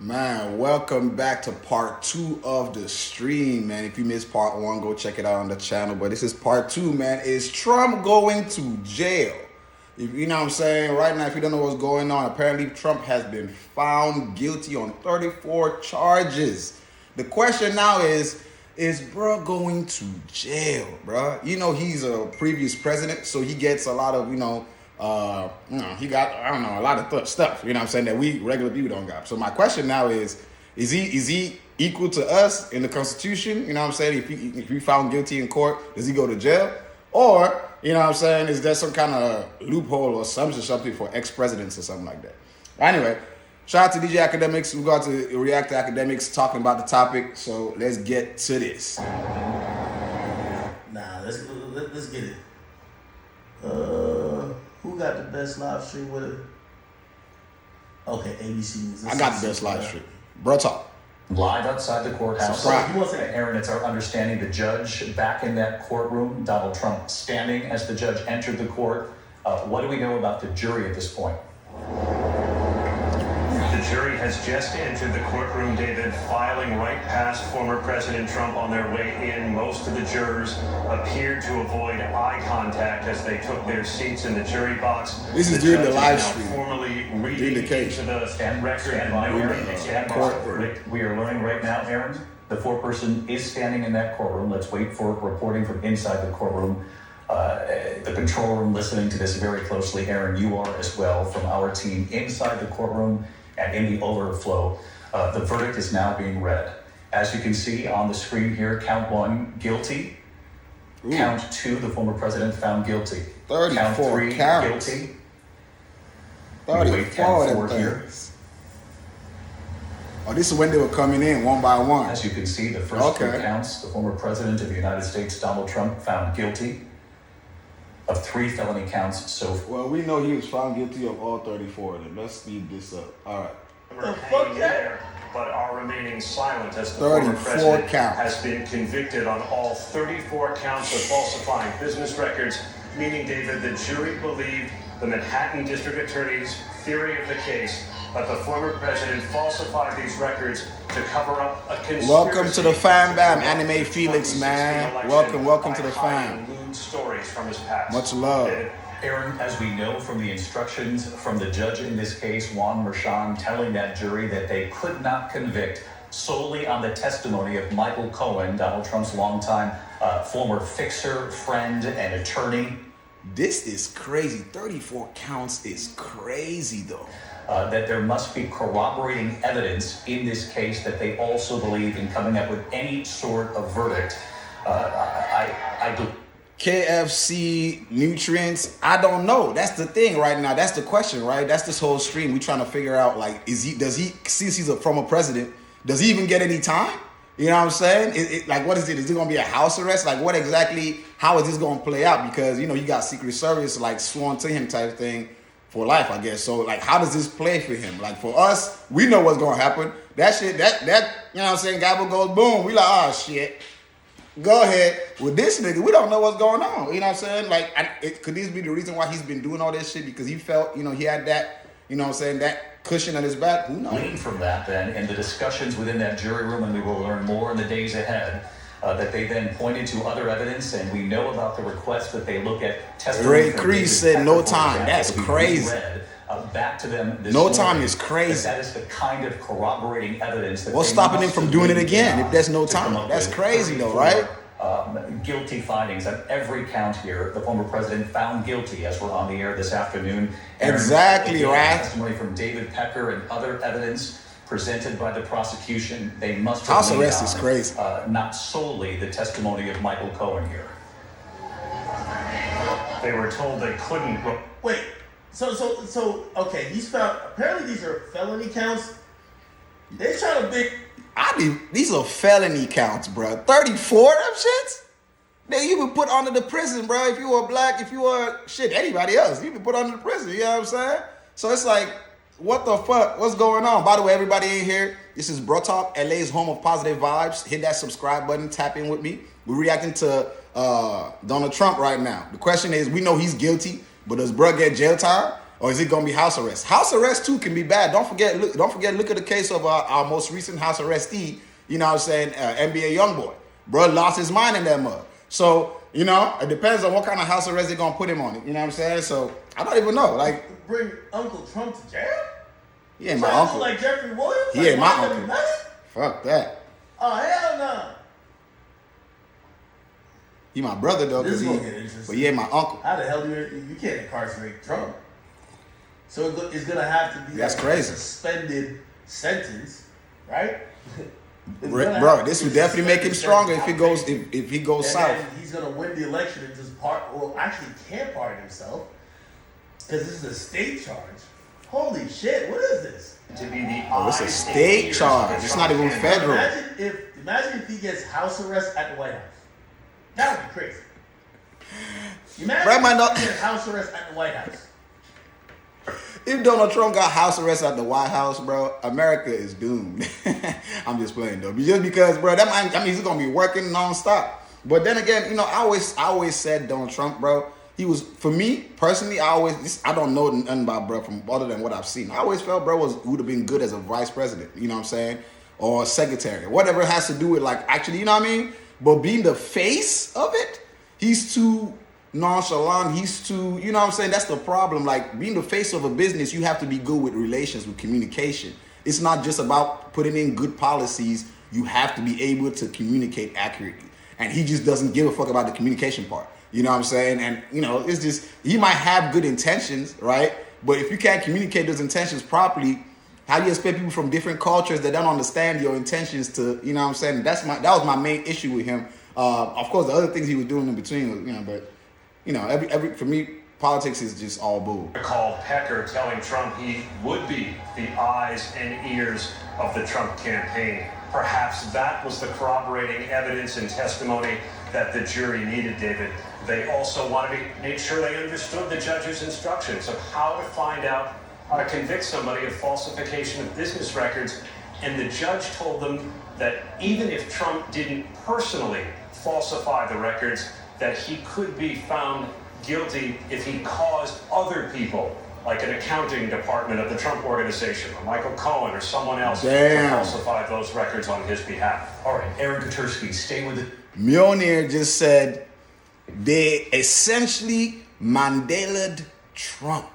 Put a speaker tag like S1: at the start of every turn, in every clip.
S1: Man, welcome back to part 2 of the stream, man. If you missed part 1, go check it out on the channel. But this is part 2, man. Is Trump going to jail? You know what I'm saying? Right now, if you don't know what's going on, apparently Trump has been found guilty on 34 charges. The question now is bro going to jail, bro? You know, he's a previous president, so he gets a lot of, he got, a lot of stuff, you know what I'm saying, that we regular people don't got. So my question now is he equal to us in the Constitution? You know what I'm saying? If he found guilty in court, does he go to jail? Or, you know what I'm saying, is there some kind of loophole or something for ex-presidents or something like that? Anyway, shout out to DJ Akademiks. We're going to react to Akademiks talking about the topic. So let's get to this.
S2: Let's get it. Who got the best live stream with it? Okay, ABC News.
S1: I got the best live stream. Bro talk.
S3: Live outside the courthouse. Aaron, it's our understanding the judge back in that courtroom, Donald Trump standing as the judge entered the court. What do we know about the jury at this point?
S4: The jury has just entered the courtroom, David, filing right past former President Trump on their way in. Most of the jurors appeared to avoid eye contact as they took their seats in the jury box.
S1: This is during the live stream.
S4: Formally reading the case of the record.
S3: We are learning right now, Aaron, the foreperson is standing in that courtroom. Let's wait for reporting from inside the courtroom. The control room listening to this very closely. Aaron, you are as well from our team inside the courtroom and in the overflow. The verdict is now being read. As you can see on the screen here, count 1, guilty. Ooh. Count 2, the former president found guilty.
S1: 34
S3: count 3,
S1: counts.
S3: Guilty.
S1: 34
S3: count 4 here.
S1: Oh, this is when they were coming in one by one.
S3: As you can see, the first 3 counts, the former president of the United States, Donald Trump, found guilty of 3 felony counts so far.
S1: Well, we know he was found guilty of all 34 of them. Let's speed this up. All right.
S4: The fuck there, but are remaining silent as the former president has been convicted on all 34 counts of falsifying business records, meaning, David, the jury believed the Manhattan District Attorney's theory of the case that the former president falsified these records to cover up a conspiracy.
S1: Welcome to the fam bam, Anime Felix, man. Welcome to the fam.
S4: Stories from his past.
S1: Much love.
S3: Aaron, as we know from the instructions from the judge in this case, Juan Merchan, telling that jury that they could not convict solely on the testimony of Michael Cohen, Donald Trump's longtime former fixer, friend, and attorney.
S1: This is crazy. 34 counts is crazy, though.
S3: That there must be corroborating evidence in this case that they also believe in coming up with any sort of verdict. I do.
S1: KFC nutrients, I don't know. That's the thing right now. That's the question, right? That's this whole stream. We trying to figure out, like, does he, since he's a former president, does he even get any time? You know what I'm saying? Like, what is it? Is it going to be a house arrest? Like, what exactly, how is this going to play out? Because, you know, you got Secret Service, like, sworn to him type thing for life, I guess. So, like, how does this play for him? Like, for us, we know what's going to happen. That shit, that, you know what I'm saying? Gavel goes boom. We like, oh, shit. Go ahead. With this nigga, we don't know what's going on. You know what I'm saying? Like, could this be the reason why he's been doing all this shit? Because he felt, you know, he had that, you know what I'm saying, that cushion on his back? Who knows?
S3: Glean from that, then, in the discussions within that jury room, and we will learn more in the days ahead, that they then pointed to other evidence, and we know about the request that they look at testimony.
S1: Ray Crease said no time. That's crazy.
S3: Back to them this
S1: no
S3: morning,
S1: time is crazy.
S3: That is the kind of corroborating evidence that
S1: what's stopping him from doing it again if there's no time? That's crazy though, right?
S3: Guilty findings on every count here. The former president found guilty as we're on the air this afternoon.
S1: Exactly, right?
S3: Testimony from David Pecker and other evidence presented by the prosecution. They must
S1: house arrest is crazy.
S3: Not solely the testimony of Michael Cohen here.
S4: They were told they couldn't.
S2: Wait. So, okay, he's found, apparently these are felony counts. They trying to
S1: these are felony counts, bro. 34 of them shits? They you been put under the prison, bro. If you were black, if you were, anybody else, you been put under the prison, you know what I'm saying? So it's like, what the fuck? What's going on? By the way, everybody in here, this is Bro Talk, LA's home of positive vibes. Hit that subscribe button, tap in with me. We're reacting to Donald Trump right now. The question is, we know he's guilty, but does bro get jail time? Or is it gonna be house arrest? House arrest too can be bad. Don't forget. Look at the case of our most recent house arrestee. You know what I'm saying? NBA YoungBoy. Bro lost his mind in that mud. So you know, it depends on what kind of house arrest they're gonna put him on. You know what I'm saying? So I don't even know. Like,
S2: bring Uncle Trump to jail?
S1: He ain't my uncle.
S2: Like Jeffrey Williams?
S1: He ain't my uncle. Fuck that.
S2: Oh hell no.
S1: He my brother though,
S2: This is gonna get interesting.
S1: But he ain't my uncle.
S2: How the hell do you can't incarcerate Trump? So it's gonna have to be
S1: That's
S2: like
S1: crazy.
S2: A suspended sentence, right?
S1: Bro, this would definitely make him stronger if he goes south.
S2: Then he's gonna win the election and just actually can't pardon himself because this is a state charge. Holy shit! What is this?
S4: To be the
S1: it's a state charge. It's not even federal.
S2: Imagine if he gets house arrest at the White House. That would be crazy. Imagine if he gets house arrest at the White House.
S1: If Donald Trump got house arrest at the White House, bro, America is doomed. I'm just playing though. Just because, bro, he's gonna be working nonstop. But then again, you know, I always said Donald Trump, bro. He was, for me personally, I don't know nothing about bro from other than what I've seen. I always felt bro would have been good as a vice president. You know what I'm saying? Or secretary, whatever it has to do with like actually, you know what I mean? But being the face of it, he's too nonchalant. He's too, you know what I'm saying? That's the problem. Like being the face of a business, you have to be good with relations, with communication. It's not just about putting in good policies. You have to be able to communicate accurately. And he just doesn't give a fuck about the communication part. You know what I'm saying? And, you know, it's just, he might have good intentions, right? But if you can't communicate those intentions properly, how do you expect people from different cultures that don't understand your intentions to, you know what I'm saying? That was my main issue with him. Of course, the other things he was doing in between, was, you know, but, you know, every for me, politics is just all bull.
S4: Called Pecker telling Trump he would be the eyes and ears of the Trump campaign. Perhaps that was the corroborating evidence and testimony that the jury needed, David. They also wanted to make sure they understood the judge's instructions of how to find out how to convict somebody of falsification of business records. And the judge told them that even if Trump didn't personally falsify the records, that he could be found guilty if he caused other people, like an accounting department of the Trump organization, or Michael Cohen, or someone else, to falsify those records on his behalf.
S3: All right, Aaron Katursky, stay with it.
S1: Mjolnir just said they essentially Mandela'd Trump.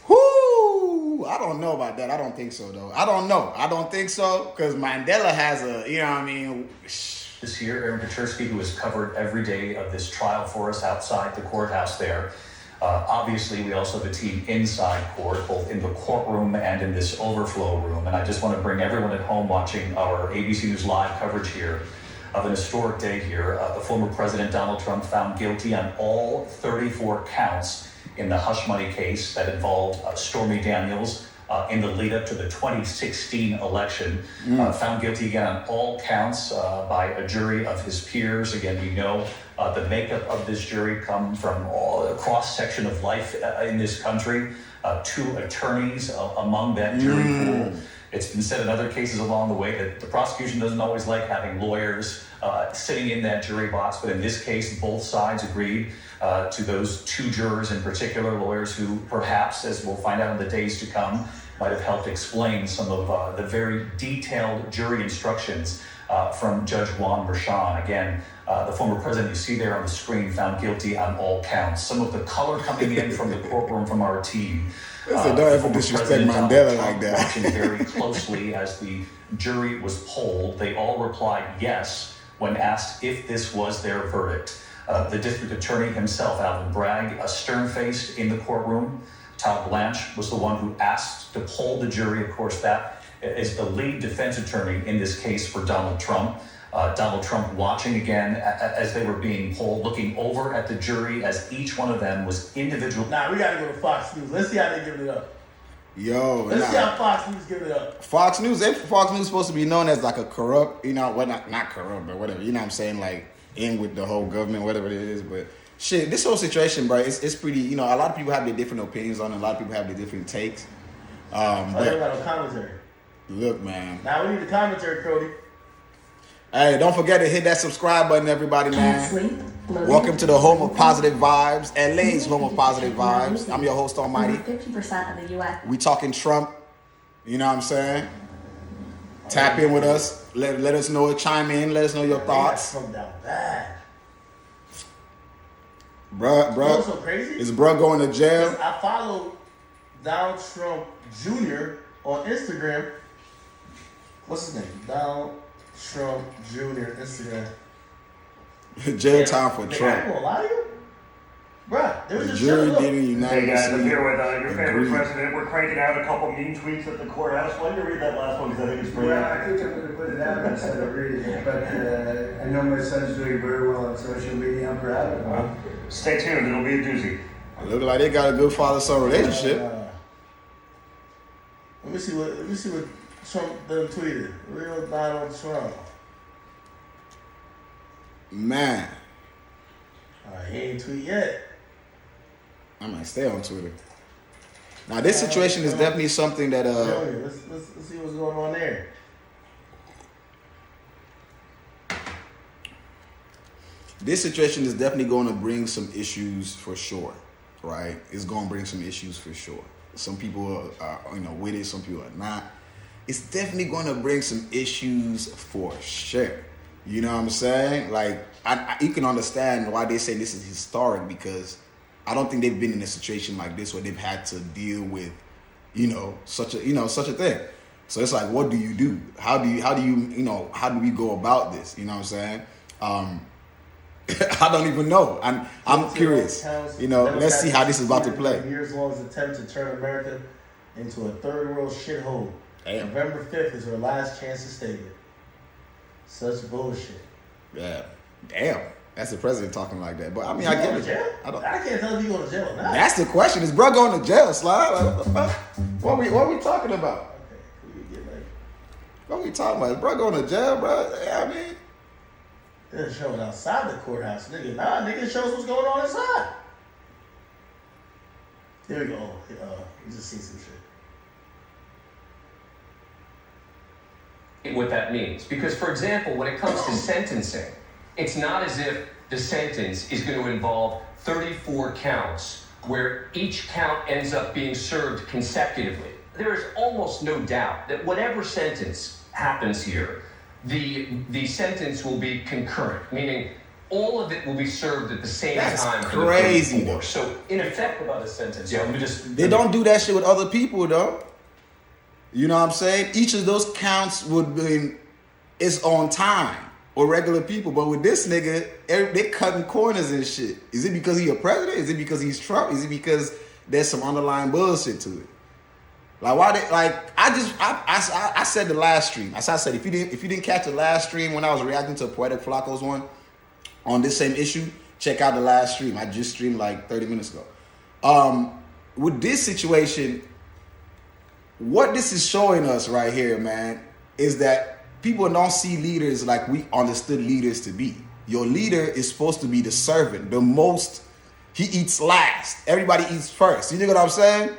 S1: Whoo! I don't know about that. I don't think so, though. I don't know. I don't think so, because Mandela has a, you know what I mean?
S3: This year, Aaron Katursky, who has covered every day of this trial for us outside the courthouse there. Obviously, we also have a team inside court, both in the courtroom and in this overflow room. And I just want to bring everyone at home watching our ABC News Live coverage here of an historic day here. The former President Donald Trump found guilty on all 34 counts in the hush money case that involved Stormy Daniels in the lead up to the 2016 election. Found guilty again on all counts by a jury of his peers. Again, you know the makeup of this jury come from a cross-section of life in this country. 2 attorneys among that jury pool. It's been said in other cases along the way that the prosecution doesn't always like having lawyers sitting in that jury box, but in this case, both sides agreed to those 2 jurors in particular, lawyers who perhaps, as we'll find out in the days to come, might have helped explain some of the very detailed jury instructions from Judge Juan Merchan. Again, the former president you see there on the screen found guilty on all counts. Some of the color coming in from the courtroom from our team.
S1: Don't ever disrespect Mandela like that.
S3: Watching very closely as the jury was polled, they all replied yes when asked if this was their verdict. The district attorney himself, Alvin Bragg, stern-faced in the courtroom. Todd Blanche was the one who asked to poll the jury. Of course, that is the lead defense attorney in this case for Donald Trump. Donald Trump watching again as they were being polled, looking over at the jury as each one of them was individual.
S2: Nah, we gotta go to Fox News. Let's see how they give it up. Let's see how Fox News give it up.
S1: Fox News is supposed to be known as like a corrupt, you know, well, not corrupt, but whatever, you know what I'm saying, like in with the whole government, whatever it is. But shit, this whole situation, bro, it's pretty, you know, a lot of people have their different opinions on it. A lot of people have their different takes.
S2: I never got no commentary.
S1: Look, man.
S2: Now we need the commentary, Cody.
S1: Hey, don't forget to hit that subscribe button, everybody, man.
S5: Sleep.
S1: Welcome to the home of positive vibes, LA's home of positive vibes. I'm your host, Almighty.
S5: 50% of the U.S.
S1: We talking Trump. You know what I'm saying? Tap in with us. Let us know. Chime in. Let us know your thoughts.
S2: Trump down bad.
S1: Bruh.
S2: You know what's so crazy?
S1: Is bruh going to jail?
S2: I follow Donald Trump Jr. on Instagram. What's his name? Donald Trump Jr. Instagram.
S1: Jail time for
S2: Nigga, I
S1: Trump.
S2: ain't gonna lie to you. Bruh, there was
S1: The
S2: just
S1: jury
S2: shut up.
S1: didn't unanimously
S4: Hey guys, I'm here with your favorite
S1: agree.
S4: president. We're cranking out a couple mean tweets at the courthouse. Why don't you read that last one? Because I think it's pretty.
S6: Yeah, I think I'm going to put it out instead of reading it, but I know my son's doing very well on social media. I'm proud of him.
S4: Stay tuned. It'll be a doozy.
S1: Look like they got a good father-son relationship.
S2: Let me see what Trump done tweeted. Real Donald Trump.
S1: Man,
S2: He ain't tweet yet.
S1: I might stay on Twitter. Now, this situation is definitely something that
S2: Let's see what's going on there.
S1: this situation is definitely going to bring some issues for sure, right? It's going to bring some issues for sure. Some people are with it, some people are not. It's definitely going to bring some issues for sure. You know what I'm saying? Like, you can understand why they say this is historic, because I don't think they've been in a situation like this where they've had to deal with, such a thing. So it's like, what do you do? How do we go about this? You know what I'm saying? I don't even know. I'm curious. Let's see how this is about to play.
S2: Years long attempt to turn America into a third world shithole.
S1: Damn.
S2: November 5th is her last chance to state it. Such bullshit.
S1: Yeah. Damn. That's the president talking like that. But I mean,
S2: I
S1: I get it.
S2: jail?
S1: I
S2: can't tell if you going to jail or not.
S1: That's the question. Is bro going to jail, Slide? Like, what the fuck? What we talking about?
S2: Okay, we get like
S1: What we talking about? Is bro going to jail, bro? Yeah, I mean,
S2: they're showing outside the courthouse, nigga. Nah, nigga, it shows what's going on inside. There we go. You just see some shit.
S7: What that means. Because, for example, when it comes to sentencing, it's not as if the sentence is going to involve 34 counts where each count ends up being served consecutively. There is almost no doubt that whatever sentence happens here, the sentence will be concurrent, meaning all of it will be served at the same
S1: That's
S7: time.
S1: crazy,
S7: For the 34.
S1: though.
S7: So, in effect,
S3: About a sentence.
S7: yeah,
S3: Let me just.
S1: they don't do that shit with other people, though. You know what I'm saying? Each of those counts would be it's on time or regular people. But with this nigga, they cutting corners and shit. Is it because he a president? Is it because he's Trump? Is it because there's some underlying bullshit to it? Like, why they like? I said the last stream. I said if you didn't catch the last stream when I was reacting to Poetic Flacco's one on this same issue, check out the last stream. I just streamed like 30 minutes ago. With this situation, what this is showing us right here, man, is that people don't see leaders like we understood leaders to be. Your leader is supposed to be the servant, he eats last. Everybody eats first. You know what I'm saying?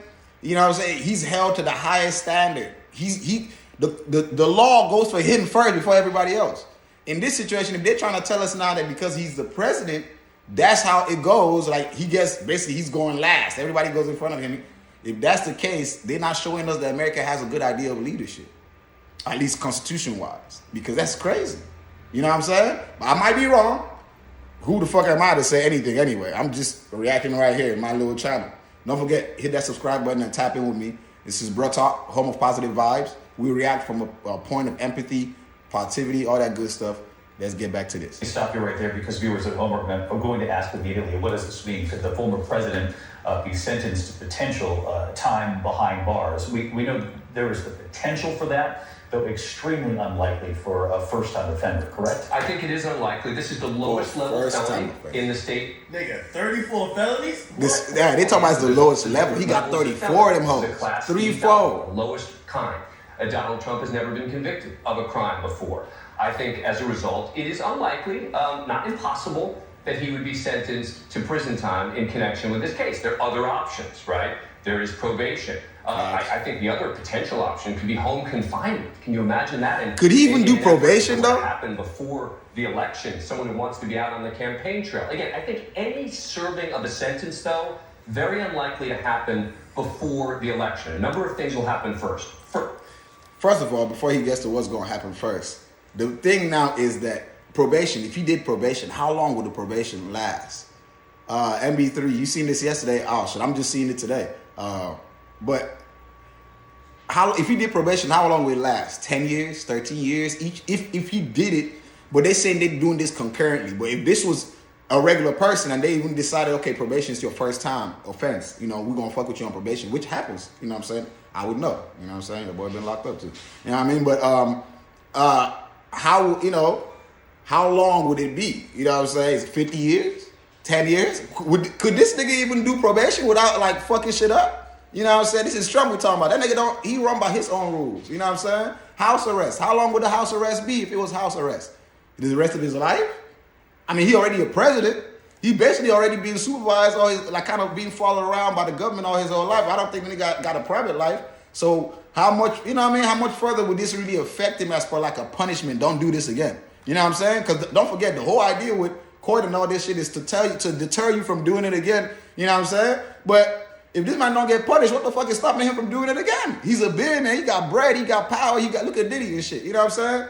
S1: You know what I'm saying? He's held to the highest standard. The law goes for him first before everybody else. In this situation, if they're trying to tell us now that because he's the president, that's how it goes, like he's going last. Everybody goes in front of him. If that's the case, they're not showing us that America has a good idea of leadership, at least constitution-wise, because that's crazy. You know what I'm saying? I might be wrong. Who the fuck am I to say anything anyway? I'm just reacting right here in my little channel. Don't forget, hit that subscribe button and tap in with me. This is Bro Talk, home of positive vibes. We react from a point of empathy, positivity, all that good stuff. Let's get back to this.
S3: Stop you right there, because viewers at home are going to ask immediately, what does this mean? Could the former president be sentenced to potential time behind bars? We know there is the potential for that, though extremely unlikely for a first-time offender, correct?
S7: I think it is unlikely. This is the lowest level felony in the state.
S2: Nigga, 34 felonies?
S1: They talking about the lowest level. He got 34 of them hoes. 3-4.
S7: Lowest kind. Donald Trump has never been convicted of a crime before. I think as a result, it is unlikely, not impossible, that he would be sentenced to prison time in connection with this case. There are other options, right? There is probation. I think the other potential option could be home confinement. Can you imagine that? And
S1: could he even do probation though?
S7: Happen before the election. Someone who wants to be out on the campaign trail. Again, I think any serving of a sentence, though, very unlikely to happen before the election. A number of things will happen first.
S1: First of all, before he gets to what's going to happen first, the thing now is that probation. If he did probation, how long would the probation last? MB3, you seen this yesterday? Oh shit, I'm just seeing it today. But if he did probation, how long would it last? 10 years, 13 years each? If he did it, but they're saying they're doing this concurrently. But if this was a regular person and they even decided, okay, probation is your first time offense, we're gonna fuck with you on probation, which happens, you know what I'm saying? I would know, you know what I'm saying? The boy been locked up too. You know what I mean? But how long would it be? You know what I'm saying? Is it 50 years? 10 years? Could this nigga even do probation without like fucking shit up? You know what I'm saying? This is Trump we're talking about. That nigga he run by his own rules. You know what I'm saying? House arrest. How long would the house arrest be if it was house arrest? The rest of his life? I mean, he already a president. He basically already being supervised or like kind of being followed around by the government all his whole life. I don't think the nigga got a private life. So how much, you know what I mean? How much further would this really affect him as for like a punishment? Don't do this again. You know what I'm saying? Because don't forget, the whole idea with court and all this shit is to deter you from doing it again. You know what I'm saying? But if this man don't get punished, what the fuck is stopping him from doing it again? He's a billionaire. He got bread. He got power. Look at Diddy and shit. You know what I'm saying?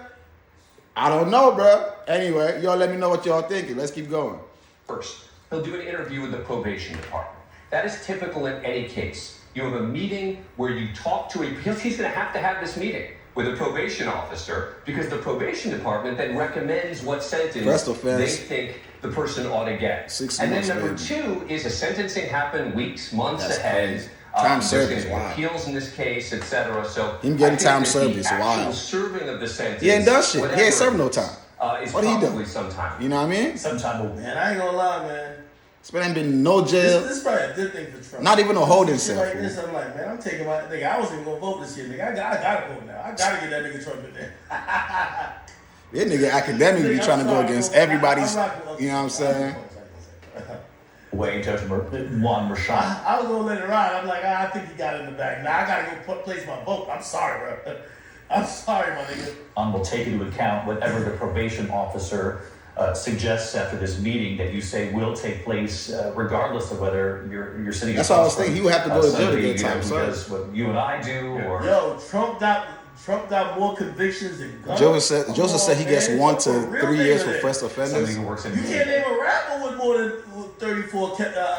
S1: I don't know, bro. Anyway, y'all let me know what y'all thinking. Let's keep going.
S7: First, he'll do an interview with the probation department. That is typical in any case. You have a meeting where you talk to he's going to have this meeting with a probation officer because the probation department then recommends what sentence they think the person ought to get.
S1: 6
S7: and
S1: months,
S7: then number
S1: baby.
S7: 2 is a sentencing happen weeks, months
S1: That's
S7: ahead.
S1: crazy. Time
S7: There's
S1: service,
S7: going to be
S1: wow.
S7: appeals in this case, etc. So
S1: Him getting
S7: I think
S1: time
S7: that
S1: service,
S7: the actual
S1: wow.
S7: serving of the sentence.
S1: He ain't done shit. He
S7: whatever
S1: ain't served
S7: it
S1: no
S7: is,
S1: time.
S7: Is
S1: What he
S7: probably
S1: done?
S7: sometime.
S1: You know what I mean?
S3: Sometime
S2: Man, I ain't gonna lie, man.
S1: It's ain't been no jail.
S2: This is probably a good thing for Trump.
S1: Not even a holding
S2: Shit
S1: cell.
S2: like this, I'm like, man, I'm taking my nigga. I wasn't even gonna vote this year, nigga. I gotta vote now. I gotta get that nigga Trump in there.
S1: That nigga academic be trying to go against everybody's, you know what I'm saying?
S3: Way Judge Juan Merchan.
S2: I was gonna let it ride. I'm like, I think he got it in the bag. Now I gotta go place my vote. I'm sorry, bro. I'm sorry, my nigga.
S3: Will take into account whatever the probation officer suggests after this meeting that you say will take place, regardless of whether you're sitting.
S1: That's what I was thinking. He would have to go to jail to get time
S3: served. Because what you and I do, or
S2: Yo, Trump got more convictions than guns.
S1: Joseph said he gets 1 to 3 years for first offenders.
S3: somebody who works in
S2: You can't name a rapper with more than 34.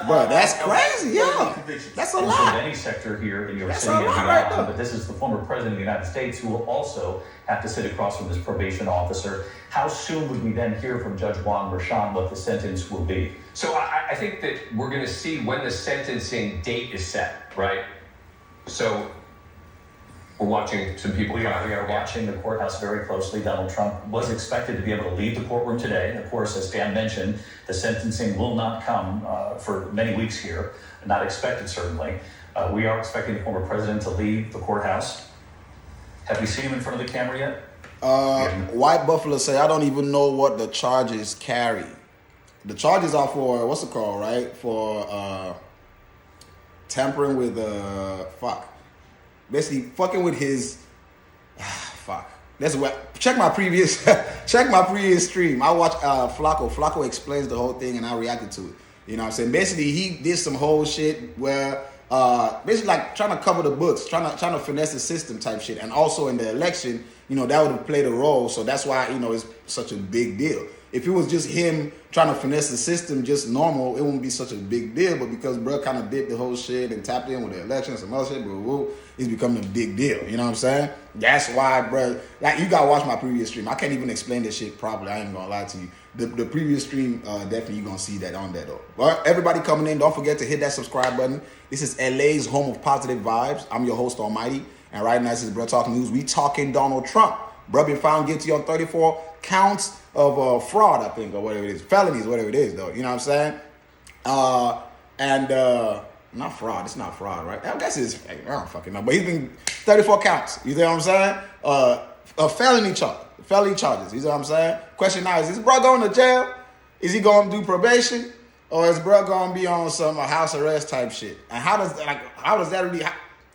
S1: Bro, that's crazy, yeah.
S2: convictions.
S1: That's a
S3: in
S1: lot.
S3: any sector here in New York
S1: That's
S3: City
S1: a
S3: and
S1: lot
S3: beyond.
S1: right there.
S3: But this is the former president of the United States who will also have to sit across from this probation officer. How soon would we then hear from Judge Juan Merchan what the sentence will be?
S7: So I think that we're going to see when the sentencing date is set, right? So we're watching some people.
S3: We are watching the courthouse very closely. Donald Trump was expected to be able to leave the courtroom today. Of course, as Dan mentioned, the sentencing will not come for many weeks here. Not expected, certainly. We are expecting the former president to leave the courthouse. Have we seen him in front of the camera yet?
S1: White Buffalo say, I don't even know what the charges carry. The charges are for, what's it called, right? For tampering with, basically fucking with his, fuck. That's what, check my previous stream. I watched Flacco. Flacco explains the whole thing and I reacted to it. You know what I'm saying? Basically, he did some whole shit where, basically like trying to cover the books, trying to finesse the system type shit. And also in the election, that would have played a role. So that's why, it's such a big deal. If it was just him trying to finesse the system just normal, it wouldn't be such a big deal. But because bro kind of did the whole shit and tapped in with the election and some other shit, it's becoming a big deal. You know what I'm saying? That's why, bro, like you gotta watch my previous stream. I can't even explain this shit properly. I ain't gonna lie to you. The previous stream, definitely you're gonna see that on that though. But everybody coming in, don't forget to hit that subscribe button. This is LA's home of positive vibes. I'm your host, Almighty. And right now, this is Bro Talking News. We talking Donald Trump. Bro been found guilty on 34 counts of fraud, I think, or whatever it is. Felonies, whatever it is, though. You know what I'm saying? Not fraud. It's not fraud, right? I guess it's, I don't fucking know. But he's been 34 counts. You know what I'm saying? A felony charges. You know what I'm saying? Question now is bro going to jail? Is he going to do probation? Or is bro going to be on some house arrest type shit? And how does that really...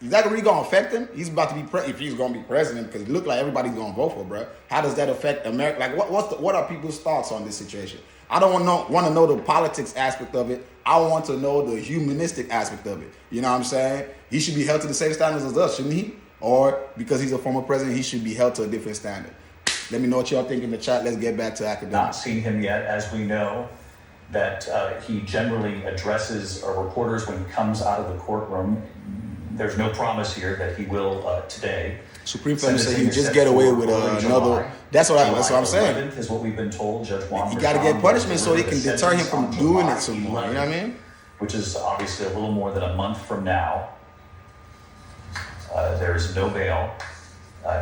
S1: Is that really gonna affect him? He's about to be if he's gonna be president, because it looked like everybody's gonna vote for, bro. How does that affect America? Like, what are people's thoughts on this situation? I don't want to know the politics aspect of it. I want to know the humanistic aspect of it. You know what I'm saying? He should be held to the same standards as us, shouldn't he? Or because he's a former president, he should be held to a different standard. Let me know what y'all think in the chat. Let's get back to Akademiks.
S3: Not seen him yet, as we know that he generally addresses reporters when he comes out of the courtroom. There's no promise here that he will today.
S1: Supreme Felony said he just get away with another. That's what I'm saying.
S3: Is what we've been told. Judge Juan.
S1: You got to get punishment so they can deter him from doing it some more. You know what I mean?
S3: Which is obviously a little more than a month from now. There's no bail.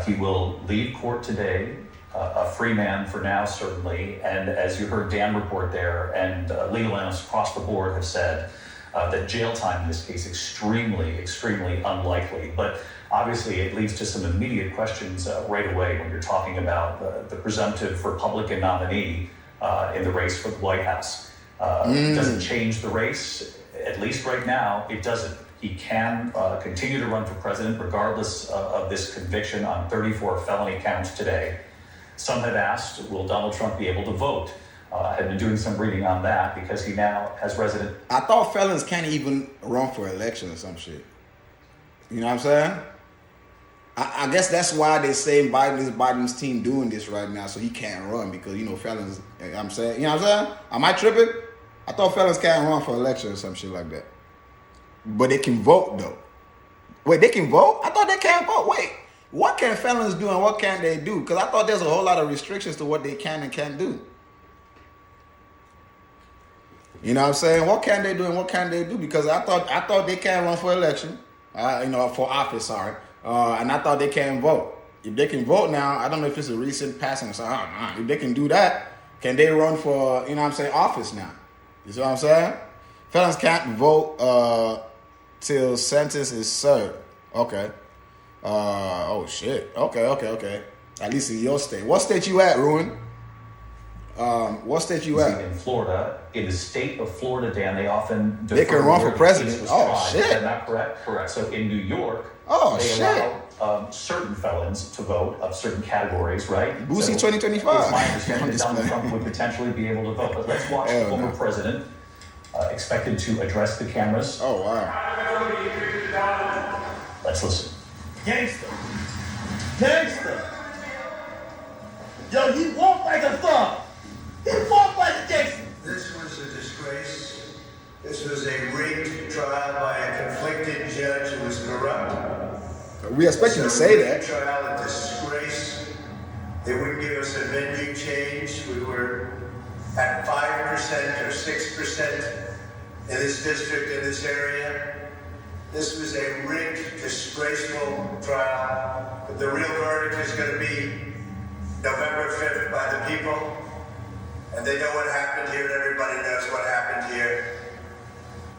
S3: He will leave court today, a free man for now, certainly. And as you heard Dan report there, and legal analysts across the board have said that jail time in this case extremely, extremely unlikely. But obviously, it leads to some immediate questions right away when you're talking about the presumptive Republican nominee in the race for the White House. Does it change the race? At least right now, it doesn't. He can continue to run for president regardless of this conviction on 34 felony counts today. Some have asked, will Donald Trump be able to vote? I've been doing some reading on that because he now has resident.
S1: I thought felons can't even run for election or some shit. You know what I'm saying? I guess that's why they say Biden's team doing this right now, so he can't run because, you know, felons, I'm saying, you know what I'm saying? Am I tripping? I thought felons can't run for election or some shit like that. But they can vote, though. Wait, they can vote? I thought they can't vote. Wait, what can felons do and what can't they do? Because I thought there's a whole lot of restrictions to what they can and can't do. You know what I'm saying? What can they do and what can't they do? Because I thought they can't run for election, for office, sorry. And I thought they can't vote. If they can vote now, I don't know if it's a recent passing. So if they can do that, can they run for, you know what I'm saying, office now? You see what I'm saying? Felons can't vote till sentence is served. Okay. Oh shit. Okay. At least in your state. What state you at, Ruin? What state you at?
S3: In Florida. In the state of Florida, Dan, they often
S1: they can run for president. Oh shit.
S3: Is that not correct? Correct. So in New York, they allow certain felons to vote of certain categories, right?
S1: Boosie 2025.
S3: It's my understanding that Donald Trump would potentially be able to vote. But let's watch the former president expected to address the cameras.
S1: Oh wow.
S3: Let's listen.
S2: Gangster. Yo, he walked like a thug. He walked like a gangster.
S6: This was a disgrace. This was a rigged trial by a conflicted judge who was corrupt.
S1: We expect you to say that.
S6: Trial, a disgrace. They wouldn't give us a venue change. We were at 5% or 6% in this district, in this area. This was a rigged, disgraceful trial. But the real verdict is going to be November 5th by the people. And they know what happened here, and everybody knows what happened here.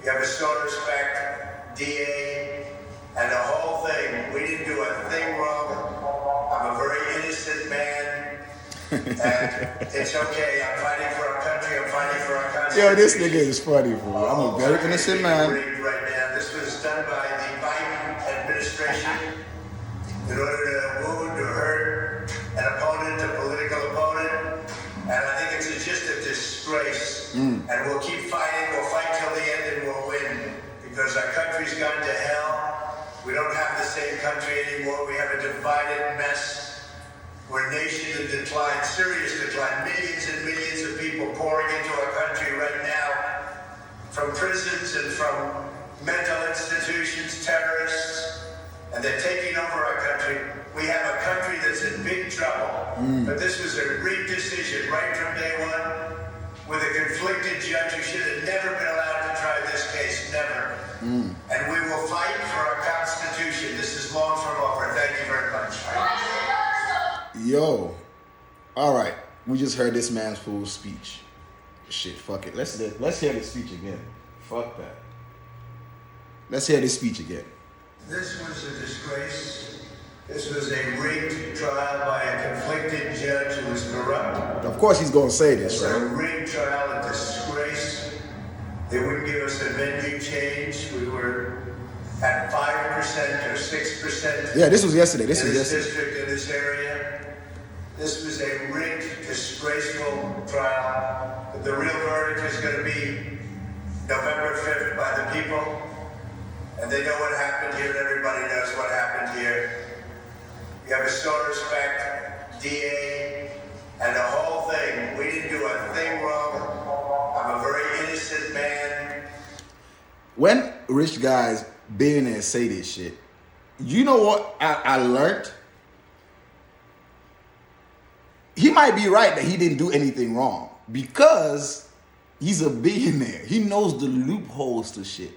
S6: You have a Soderspec, DA, and the whole thing. We didn't do a thing wrong. I'm a very innocent man. And it's okay. I'm fighting for our country. I'm fighting for our country.
S1: Yo, this nigga is funny, fool. I'm a very innocent man.
S6: Right now. This was done by the Biden administration in order to wound or hurt an opponent, a political opponent. And I think it's just a disgrace. And we'll keep fighting. We'll fight till the end and we'll win. Because our country's gone to hell. We don't have the same country anymore. We have a divided mess. We're a nation in decline, serious decline. Millions and millions of people pouring into our country right now. From prisons and from mental institutions, terrorists. And they're taking over our country. We have a country that's in big trouble. But this was a rigged decision right from day one with a conflicted judge who should have never been allowed to try this case, never. And we will fight for our Constitution. This is long from over. Thank you very much.
S1: Yo. All right. We just heard this man's full speech. Shit, fuck it. Let's hear this speech again. Fuck that. Let's hear this speech again.
S6: This was a disgrace. This was a rigged trial by a conflicted judge who was corrupt.
S1: Of course he's going to say this,
S6: It's a
S1: right?
S6: rigged trial, a disgrace. They wouldn't give us a venue change. We were at 5% or 6%.
S1: Yeah, this was yesterday. This
S6: in
S1: was
S6: this
S1: yesterday.
S6: district, in this area. This was a rigged, disgraceful trial. But the real verdict is going to be November 5th by the people. And they know what happened here, and everybody knows what happened here. You have a store respect, DA, and the whole thing. We didn't do a thing wrong. I'm a very innocent man.
S1: When rich guys, billionaires say this shit, you know what I learned? He might be right that he didn't do anything wrong because he's a billionaire. He knows the loopholes to shit,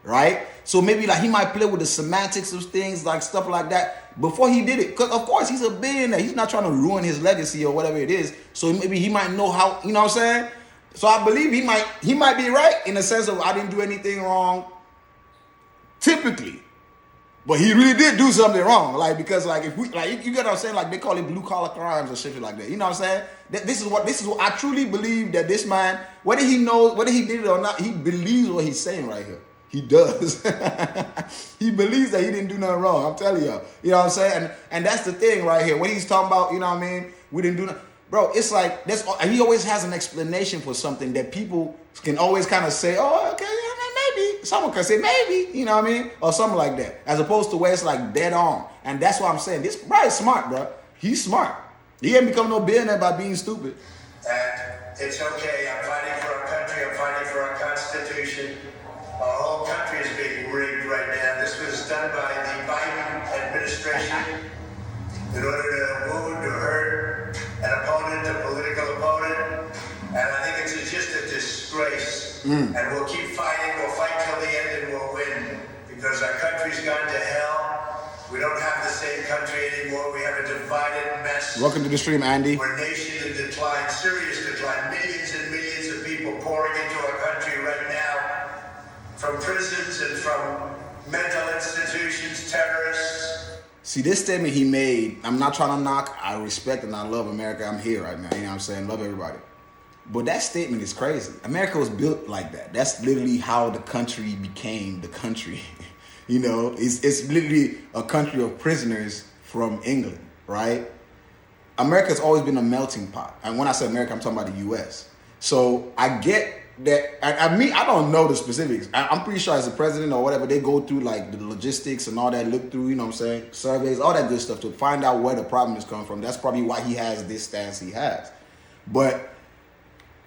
S1: right? So maybe like he might play with the semantics of things, like stuff like that, before he did it. Because of course he's a billionaire. He's not trying to ruin his legacy or whatever it is. So maybe he might know how, you know what I'm saying? So I believe he might be right in the sense of I didn't do anything wrong, typically. But he really did do something wrong, like because like if we like you get what I'm saying, like they call it blue collar crimes or shit like that. You know what I'm saying? This is what I truly believe that this man, whether he knows, whether he did it or not, he believes what he's saying right here. He does. He believes that he didn't do nothing wrong. I'm telling y'all. You know what I'm saying? And that's the thing right here. When he's talking about, you know what I mean? We didn't do nothing. Bro, it's like he always has an explanation for something that people can always kind of say, oh, okay, maybe. Someone can say maybe, you know what I mean? Or something like that. As opposed to where it's like dead on. And that's why I'm saying this bro is smart, bro. He's smart. He ain't become no billionaire by being stupid.
S6: And it's okay. I'm fighting for our country. I'm fighting for our Constitution. Our whole country is being rigged right now. This was done by the Biden administration in order to wound or hurt an opponent, a political opponent. And I think it's just a disgrace. And we'll keep fighting. We'll fight till the end and we'll win. Because our country's gone to hell. We don't have the same country anymore. We have a divided mess.
S1: Welcome to the stream, Andy.
S6: We're a nation in decline, serious decline. Millions and millions of people pouring into our country right now. From prisons and from mental institutions, terrorists.
S1: See, this statement he made, I'm not trying to knock. I respect and I love America. I'm here right now. You know what I'm saying? Love everybody. But that statement is crazy. America was built like that. That's literally how the country became the country. You know, it's literally a country of prisoners from England, right? America's always been a melting pot. And when I say America, I'm talking about the U.S. So I get that. I mean, I don't know the specifics. I'm pretty sure as a president or whatever, they go through like the logistics and all that, look through, you know what I'm saying, surveys, all that good stuff to find out where the problem is coming from. That's probably why he has this stance he has. But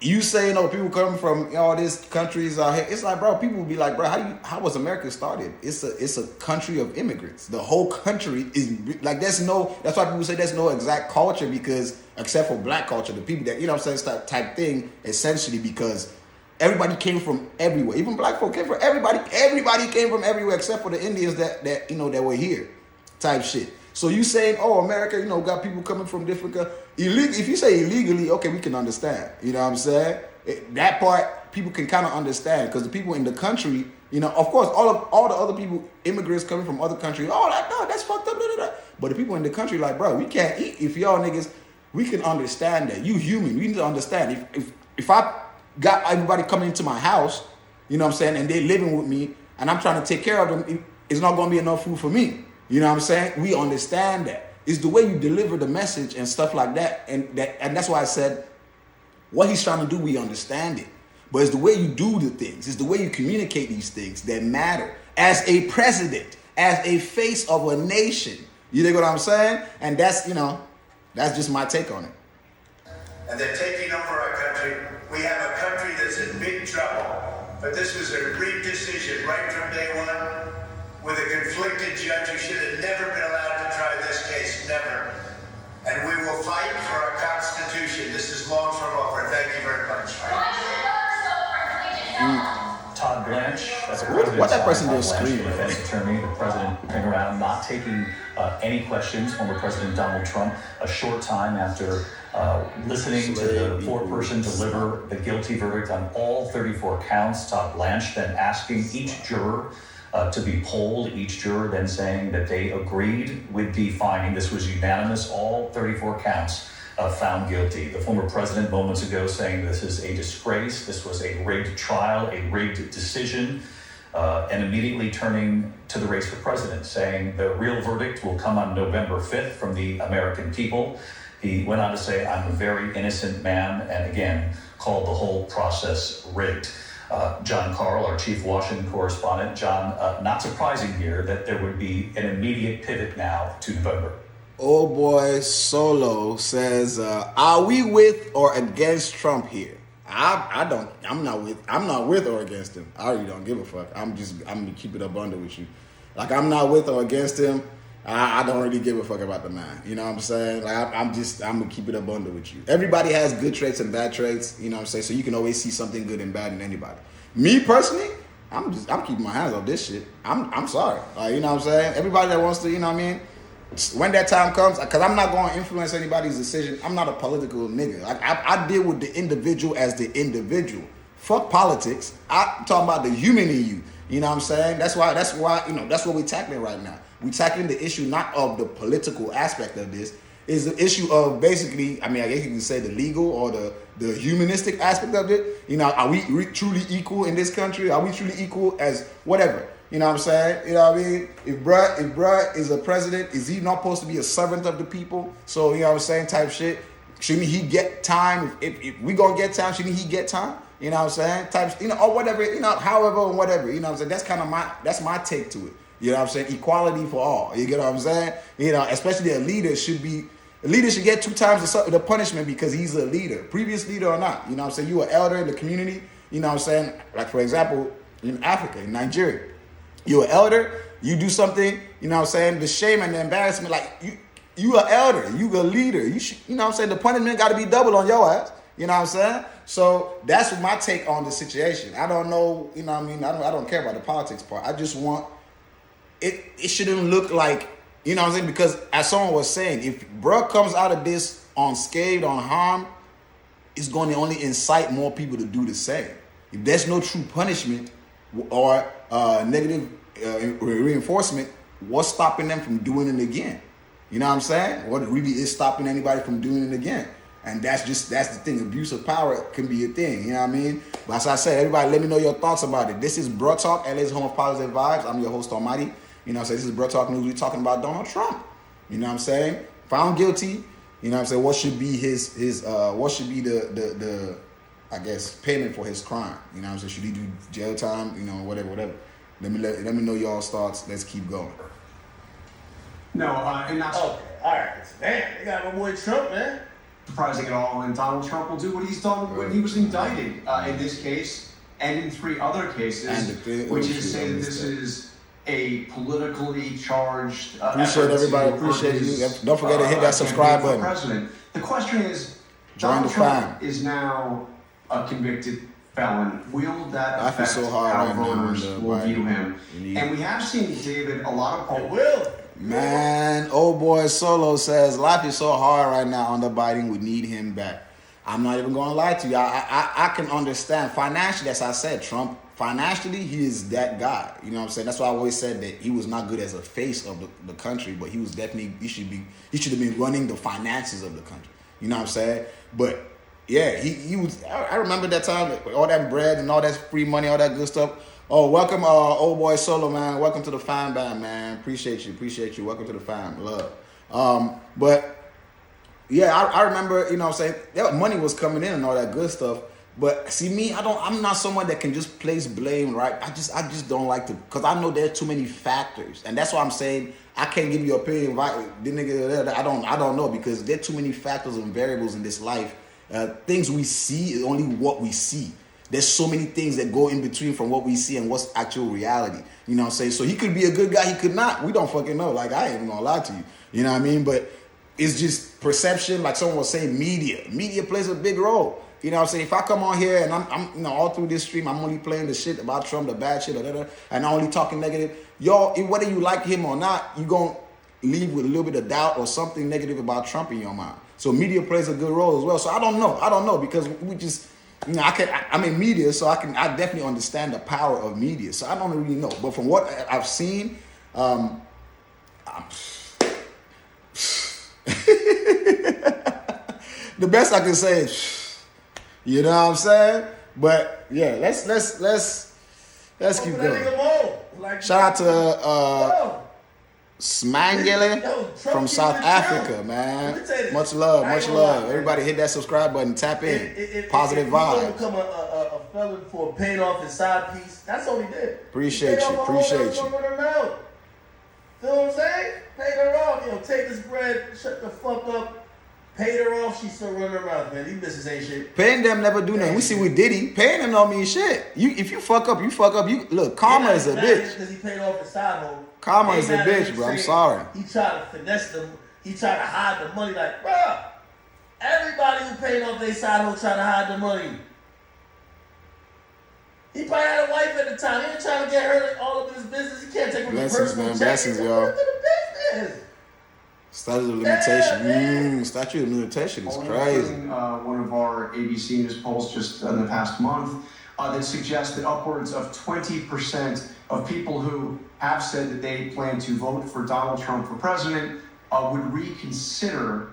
S1: you say, you know, people coming from all these countries out here, it's like, bro, people will be like, bro, how was America started? It's a country of immigrants. The whole country is like, that's why people say there's no exact culture, because except for black culture, the people that, you know what I'm saying, type thing, essentially, because everybody came from everywhere. Even black folk came from everybody came from everywhere except for the Indians that you know, that were here, type shit. So you saying, oh, America, you know, got people coming from different if you say illegally, okay, we can understand. You know what I'm saying? That part people can kind of understand, because the people in the country, you know, of course, all the other people, immigrants coming from other countries, oh, that's fucked up. Blah, blah, blah. But the people in the country, like, bro, we can't eat if y'all niggas. We can understand that. You human, we need to understand. If I got everybody coming into my house, you know what I'm saying, and they living with me, and I'm trying to take care of them, it's not going to be enough food for me. You know what I'm saying? We understand that. It's the way you deliver the message and stuff like that. And that's why I said what he's trying to do, we understand it. But it's the way you do the things. It's the way you communicate these things that matter. As a president, as a face of a nation. You dig what I'm saying? And that's, you know, that's just my take on it.
S6: And they're taking over our country. We have a country that's in big trouble. But this was a rigged decision right from day one. With a conflicted judge who should have never been allowed to try this case, never. And we will fight for our Constitution. This is long from over. Thank you very much.
S3: Todd Blanche, as a
S1: what that person
S3: Todd
S1: does
S3: Blanche,
S1: scream,
S3: defense attorney, the president going around not taking any questions. Former President Donald Trump, a short time after listening to the foreperson deliver the guilty verdict on all 34 counts, Todd Blanche then asking each juror to be polled, each juror then saying that they agreed with the finding. This was unanimous, all 34 counts found guilty. The former president moments ago saying this is a disgrace, this was a rigged trial, a rigged decision. and immediately turning to the race for president, saying the real verdict will come on November 5th from the American people. He went on to say, I'm a very innocent man, and again, called the whole process rigged. John Carl, our chief Washington correspondent. John, not surprising here that there would be an immediate pivot now to November.
S1: Old boy Solo says, are we with or against Trump here? I'm not with or against him. I really don't give a fuck. I'm gonna keep it up under with you. Like, I'm not with or against him. I don't really give a fuck about the man. You know what I'm saying? Like, I'm gonna keep it up under with you. Everybody has good traits and bad traits. You know what I'm saying? So you can always see something good and bad in anybody. Me personally, I'm keeping my hands off this shit. I'm sorry. You know what I'm saying? Everybody that wants to, you know what I mean? When that time comes, because I'm not going to influence anybody's decision. I'm not a political nigga. Like, I deal with the individual as the individual. Fuck politics. I'm talking about the human in you. You know what I'm saying? That's why, you know, that's what we're tackling right now. We're tackling the issue not of the political aspect of this. Is the issue of basically, I mean, I guess you can say the legal or the humanistic aspect of it. You know, are we truly equal in this country? Are we truly equal as whatever? You know what I'm saying? You know what I mean? If bruh is a president, is he not supposed to be a servant of the people? So, you know what I'm saying? Type shit. Shouldn't he get time? If we gonna get time, shouldn't he get time? You know what I'm saying? Type, you know, or whatever, you know, however or whatever. You know what I'm saying? That's kind of my take to it. You know what I'm saying? Equality for all. You get what I'm saying? You know, especially a leader should get 2 times the punishment because he's a leader, previous leader or not. You know what I'm saying? You an elder in the community. You know what I'm saying? Like, for example, in Africa, in Nigeria, you're an elder, you do something, you know what I'm saying? The shame and the embarrassment, like, you an elder, you a leader. You should, you know what I'm saying? The punishment got to be doubled on your ass. You know what I'm saying? So that's my take on the situation. I don't know, you know what I mean? I don't care about the politics part. I just want, it shouldn't look like, you know what I'm saying? Because as someone was saying, if bruh comes out of this unscathed, unharmed, it's going to only incite more people to do the same. If there's no true punishment or negative reinforcement, what's stopping them from doing it again? You know what I'm saying? What really is stopping anybody from doing it again? And that's the thing. Abuse of power can be a thing. You know what I mean? But as I said, everybody, let me know your thoughts about it. This is Bro Talk, LA's home of positive vibes. I'm your host, Almighty. You know what I'm saying? This is Bro Talk News. We're talking about Donald Trump. You know what I'm saying? Found guilty. You know what I'm saying? What should be what should be the I guess payment for his crime? You know what I'm saying? Should he do jail time? You know, whatever. Let me know y'all's thoughts. Let's keep going.
S7: No, and that's
S2: Okay, all right. Damn, they got my boy Trump, man.
S7: surprising at all, and Donald Trump will do what he's done when he was indicted in this case and in 3 other cases, which is say that this is a politically charged
S1: appreciate everybody. Appreciate you. Don't forget to hit that subscribe button.
S7: President. The question is,
S1: Join
S7: Donald
S1: the
S7: Trump
S1: fam.
S7: is now a convicted felon. Will that
S1: I feel
S7: affect
S1: so hard
S7: how
S1: right now
S7: voters
S1: on the
S7: will
S1: Biden.
S7: view him? And we have seen, David, a lot of
S2: It will.
S1: Man, old boy Solo says life is so hard right now under Biden. We need him back. I'm not even going to lie to you. I can understand financially, as I said, Trump financially he is that guy. You know what I'm saying? That's why I always said that he was not good as a face of the country, but he was definitely he should have been running the finances of the country. You know what I'm saying? But yeah, he was. I remember that time, all that bread and all that free money, all that good stuff. Oh, welcome, old boy Solo, man. Welcome to the fam band, man. Appreciate you. Welcome to the fam. Love. But yeah, I remember, you know what I'm saying, that money was coming in and all that good stuff. But see me, I'm not someone that can just place blame, right? I just don't like to, because I know there's too many factors. And that's why I'm saying I can't give you an opinion. I don't know, because there's too many factors and variables in this life. Things we see is only what we see. There's so many things that go in between from what we see and what's actual reality. You know what I'm saying? So he could be a good guy, he could not. We don't fucking know. Like, I ain't even gonna lie to you. You know what I mean? But it's just perception. Like someone was saying, media plays a big role. You know what I'm saying? If I come on here and I'm all through this stream, I'm only playing the shit about Trump, the bad shit, and I'm only talking negative. Y'all, whether you like him or not, you gonna leave with a little bit of doubt or something negative about Trump in your mind. So media plays a good role as well. So I don't know because we just, I'm in media, so I definitely understand the power of media. So I don't really know. But from what I've seen, the best I can say is, you know what I'm saying? But yeah, let's keep going.
S2: black
S1: Shout out to
S2: Yo,
S1: Smangele
S2: Trump
S1: from
S2: keeping
S1: South
S2: it
S1: Africa,
S2: down.
S1: man.
S2: Let me tell you this.
S1: Much love,
S2: I ain't
S1: much
S2: gonna
S1: love.
S2: lie,
S1: Everybody hit that subscribe button, tap in. Positive
S2: if you
S1: vibes.
S2: don't become a felon for paying off his side piece, that's all he did.
S1: Appreciate
S2: He paid
S1: you,
S2: off a whole
S1: appreciate
S2: bunch
S1: you.
S2: of her out. Feel what I'm saying? Paid her off. Take this bread, shut the fuck up. Paid her off, she still running her mouth, man. These bitches ain't shit.
S1: Paying them never do nothing. We see with Diddy, paying them don't mean shit. If you fuck up, you fuck up. You look, karma is a bitch.
S2: Because he paid off his side hoe.
S1: Karma
S2: They
S1: is a
S2: mad at
S1: bitch,
S2: him
S1: bro. I'm
S2: saying
S1: sorry.
S2: He tried to finesse them. He tried to hide the money. Like, bruh, everybody who paid off their side hoe tried to hide the money. He probably had a wife at the time. He ain't trying to get her all of his business. He can't take her
S1: Blessings,
S2: personal
S1: man.
S2: check.
S1: Blessings,
S2: He
S1: y'all.
S2: took her to the business.
S1: Statute of limitation.
S2: man.
S1: Statute of limitation is
S5: Only
S1: crazy.
S5: including, one of our ABC News polls just in the past month that suggests that upwards of 20% of people who have said that they plan to vote for Donald Trump for president would reconsider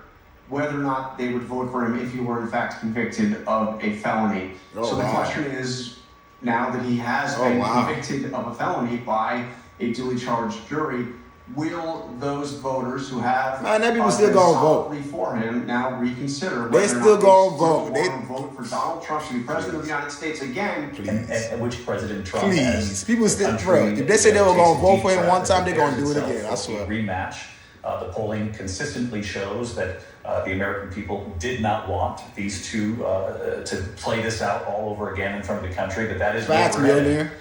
S5: whether or not they would vote for him if he were in fact convicted of a felony.
S1: Oh,
S5: so the
S1: wow.
S5: question is, now that he has
S1: Oh,
S5: been
S1: wow.
S5: convicted of a felony by a duly charged jury, will those voters who have
S1: Man, that people still gonna vote.
S5: solidly for him now reconsider
S1: They
S5: whether or
S1: still
S5: not
S1: gonna vote.
S5: They vote for Donald Trump to be president of the United States again?
S3: And which President Trump
S1: Please.
S3: has.
S1: People still-
S3: Country,
S1: bro, if they say they were
S3: takes
S1: gonna
S3: a
S1: vote
S3: deep
S1: for him
S3: breath
S1: one
S3: and
S1: time, they gonna do it
S3: prepares
S1: again, I
S3: itself for
S1: swear.
S3: a rematch. The polling consistently shows that the American people did not want these two to play this out all over again in front of the country, that is
S1: Facts,
S3: where we're headed.
S1: millionaire.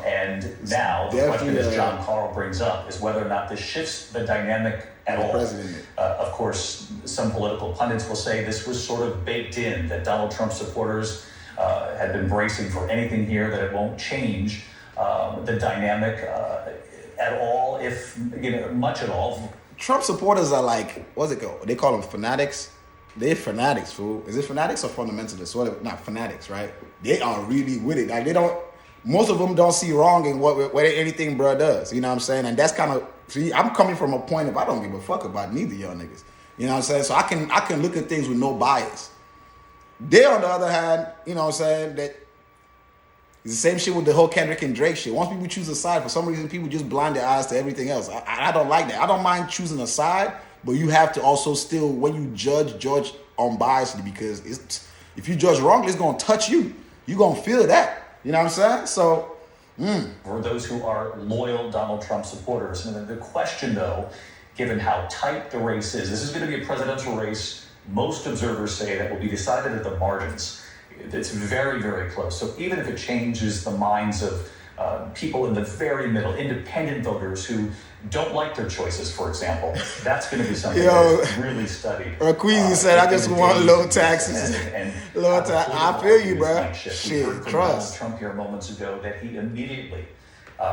S3: And now the question, as John Carl brings up, is whether or not this shifts the dynamic at all.
S1: President.
S3: Of course, some political pundits will say this was sort of baked in, that Donald Trump supporters had been bracing for anything here, that it won't change the dynamic at all, if much at all.
S1: Trump supporters are like, what's it called? They call them fanatics. They're fanatics, fool. Is it fanatics or fundamentalists? What? Not fanatics, right? They are really with it. Like they don't. Most of them don't see wrong in what anything bruh does. You know what I'm saying? And that's kind of, see, I'm coming from a point of I don't give a fuck about neither y'all niggas. You know what I'm saying? So I can look at things with no bias. They, on the other hand, you know what I'm saying, that it's the same shit with the whole Kendrick and Drake shit. Once people choose a side, for some reason, people just blind their eyes to everything else. I don't like that. I don't mind choosing a side, but you have to also still, when you judge unbiasedly, because if you judge wrongly, it's going to touch you. You're going to feel that. You know what I'm saying? So,
S3: For those who are loyal Donald Trump supporters. And the question, though, given how tight the race is, this is going to be a presidential race. Most observers say that will be decided at the margins. It's very, very close. So even if it changes the minds of people in the very middle, independent voters who don't like their choices, for example, that's going to be something that's really studied.
S1: Queasy said, I just want low taxes. Low tax. I feel you, bro. Shit, trust.
S3: Trump here moments ago that he immediately.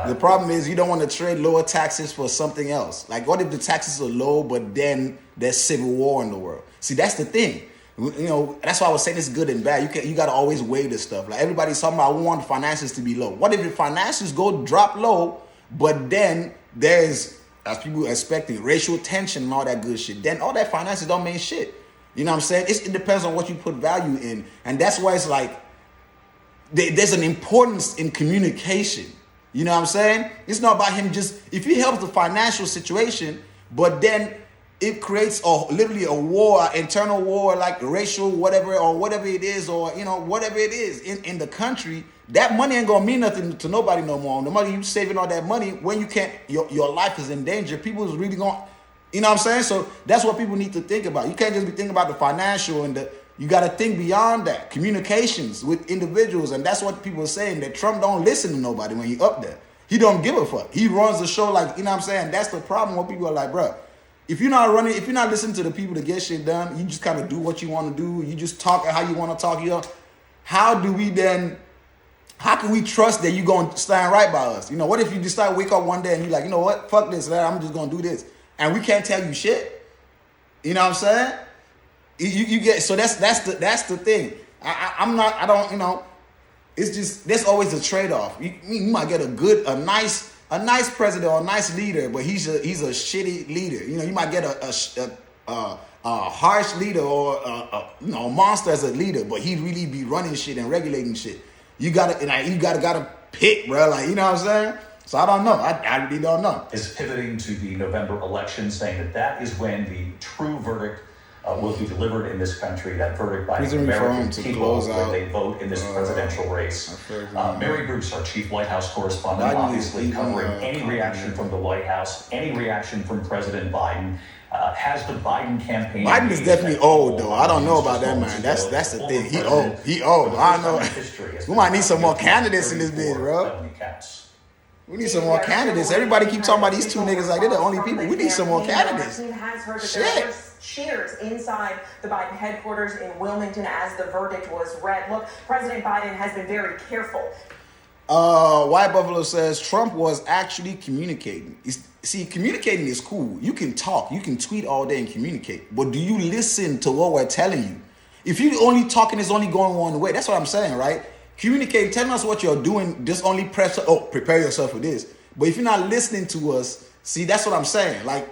S1: The problem is you don't want to trade lower taxes for something else. Like, what if the taxes are low, but then there's civil war in the world? See, that's the thing. You know, that's why I was saying it's good and bad. You got to always weigh this stuff. Like, everybody's talking about, we want finances to be low. What if the finances drop low, but then there's, as people expecting, racial tension and all that good shit? Then all that finances don't mean shit. You know what I'm saying? It depends on what you put value in. And that's why it's like, there's an importance in communication. You know what I'm saying? It's not about him just, if he helps the financial situation, but then it creates literally a war, internal war, like racial, whatever it is, or, you know, whatever it is in the country, that money ain't gonna mean nothing to nobody no more. The money you saving all that money, when you can't, your life is in danger, people is really gonna, you know what I'm saying? So that's what people need to think about. You can't just be thinking about the financial you got to think beyond that. Communications with individuals. And that's what people are saying, that Trump don't listen to nobody when he up there. He don't give a fuck. He runs the show like, you know what I'm saying? That's the problem when people are like, bro, if you're not listening to the people to get shit done, you just kind of do what you want to do. You just talk how you want to talk. You know, how can we trust that you're going to stand right by us? You know, what if you just wake up one day and you're like, you know what? Fuck this. I'm just going to do this. And we can't tell you shit. You know what I'm saying? You get, so that's the thing. I don't, you know, it's just, there's always a trade-off. You might get a nice president or a nice leader, but he's a shitty leader. You know, you might get a harsh leader or a monster as a leader, but he really be running shit and regulating shit. You gotta pick, bro. Like, you know what I'm saying? So I don't know. I really don't know.
S3: Is pivoting to the November election, saying that is when the true verdict will be delivered in this country. That verdict by the American people when they vote in this presidential race. Mary Bruce, our chief White House correspondent, obviously covering any reaction from the White House, any reaction from President Biden. Has the Biden campaign?
S1: Biden is definitely old, though. I don't know about that, man. That's the thing. He old. He old. I don't know. We might need some more candidates in this bitch, bro. We need some more candidates. Everybody keep talking about these two niggas like they're the only people. We need some more candidates. Shit.
S8: Cheers inside the Biden headquarters in Wilmington as the verdict was read. Look, President Biden has been very careful.
S1: White Buffalo says Trump was actually communicating. See, communicating is cool. You can talk, you can tweet all day and communicate. But do you listen to what we're telling you? If you only talking, it's only going one way. That's what I'm saying, right? Communicate, telling us what you're doing. Just only prepare yourself for this. But if you're not listening to us, see, that's what I'm saying. Like,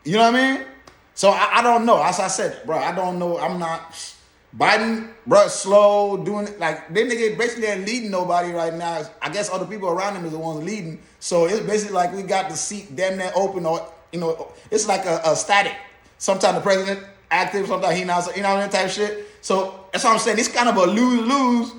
S1: you know what I mean? So I don't know. As I said, bro, I don't know. I'm not. Biden, bro, slow, doing it. Like, they nigga basically ain't leading nobody right now. I guess other people around him is the ones leading. So it's basically like we got the seat damn near open, or, you know, it's like a static. Sometimes the president active, sometimes he not, you know, that type of shit. So that's what I'm saying. It's kind of a lose-lose